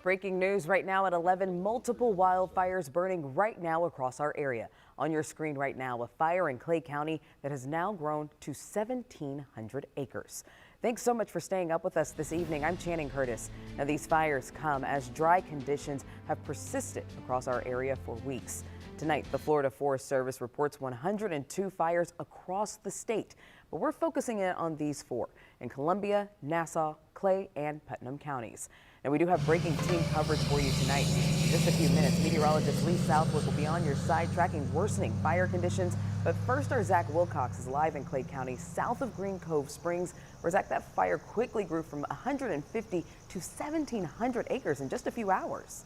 Breaking news right now at 11, multiple wildfires burning right now across our area. On your screen right now, a fire in Clay County that has now grown to 1,700 acres. Thanks so much for staying up with us this evening. I'm Channing Curtis. Now, these fires come as dry conditions have persisted across our area for weeks. Tonight, the Florida Forest Service reports 102 fires across the state, but we're focusing in on these four in Columbia, Nassau, Clay, and Putnam counties. Now, we do have breaking team coverage for you tonight. In just a few minutes, meteorologist Lee Southwood will be on your side tracking worsening fire conditions. But first, our Zach Wilcox is live in Clay County, south of Green Cove Springs, where Zach, that fire quickly grew from 150 to 1,700 acres in just a few hours.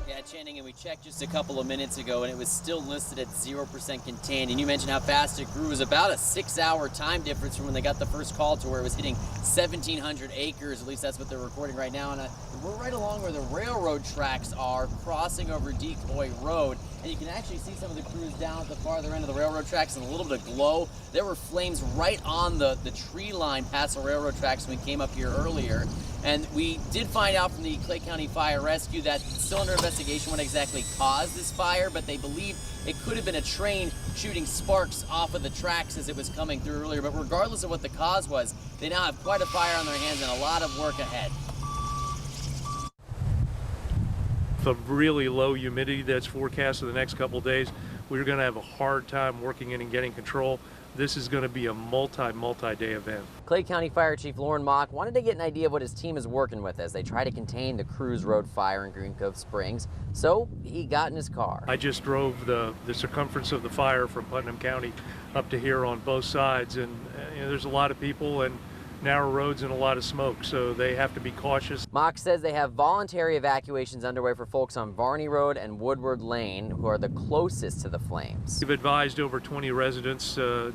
Yeah, Channing, and we checked just a couple of minutes ago, and it was still listed at 0% contained. And you mentioned how fast it grew. It was about a 6-hour time difference from when they got the first call to where it was hitting 1,700 acres. At least that's what they're recording right now. And we're right along where the railroad tracks are, crossing over Decoy Road. And you can actually see some of the crews down at the farther end of the railroad tracks and a little bit of glow. There were flames right on the tree line past the railroad tracks when we came up here earlier. And we did find out from the Clay County Fire Rescue that it's still under investigation what exactly caused this fire, but they believe it could have been a train shooting sparks off of the tracks as it was coming through earlier. But regardless of what the cause was, they now have quite a fire on their hands and a lot of work ahead. The really low humidity that's forecast for the next couple of days, we're going to have a hard time working in and getting control. This is going to be a multi-day event. Clay County Fire Chief Lauren Mock wanted to get an idea of what his team is working with as they try to contain the Cruise Road fire in Green Cove Springs. So he got in his car. I just drove the circumference of the fire from Putnam County up to here on both sides, and there's a lot of people and narrow roads and a lot of smoke, so they have to be cautious. Mock says they have voluntary evacuations underway for folks on Varney Road and Woodward Lane who are the closest to the flames. We've advised over 20 residents to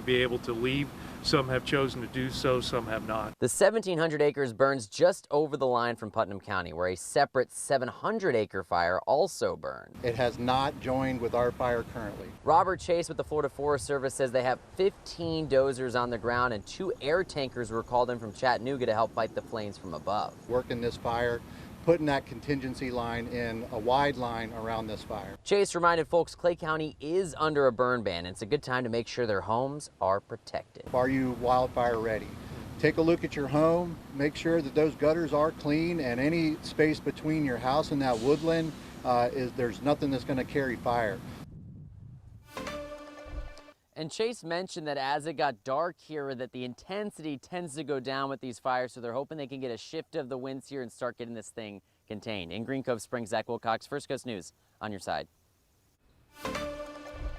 be able to leave. Some have chosen to do so, some have not. The 1,700 acres burns just over the line from Putnam County, where a separate 700-acre fire also burned. It has not joined with our fire currently. Robert Chase with the Florida Forest Service says they have 15 dozers on the ground and 2 air tankers were called in from Chattanooga to help fight the flames from above. Working this fire, putting that contingency line in a wide line around this fire. Chase reminded folks Clay County is under a burn ban, and it's a good time to make sure their homes are protected. Are you wildfire ready? Take a look at your home, make sure that those gutters are clean, and any space between your house and that woodland, there's nothing that's going to carry fire. And Chase mentioned that as it got dark here, that the intensity tends to go down with these fires, so they're hoping they can get a shift of the winds here and start getting this thing contained. In Green Cove Springs, Zach Wilcox, First Coast News, on your side.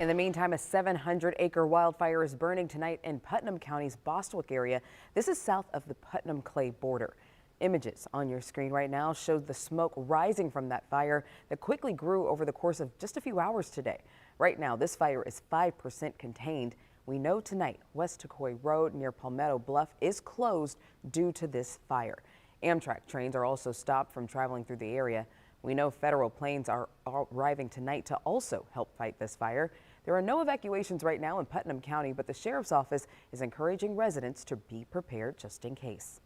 In the meantime, a 700-acre wildfire is burning tonight in Putnam County's Bostwick area. This is south of the Putnam-Clay border. Images on your screen right now show the smoke rising from that fire that quickly grew over the course of just a few hours today. Right now, this fire is 5% contained. We know tonight West Decoy Road near Palmetto Bluff is closed due to this fire. Amtrak trains are also stopped from traveling through the area. We know federal planes are arriving tonight to also help fight this fire. There are no evacuations right now in Putnam County, but the sheriff's office is encouraging residents to be prepared just in case.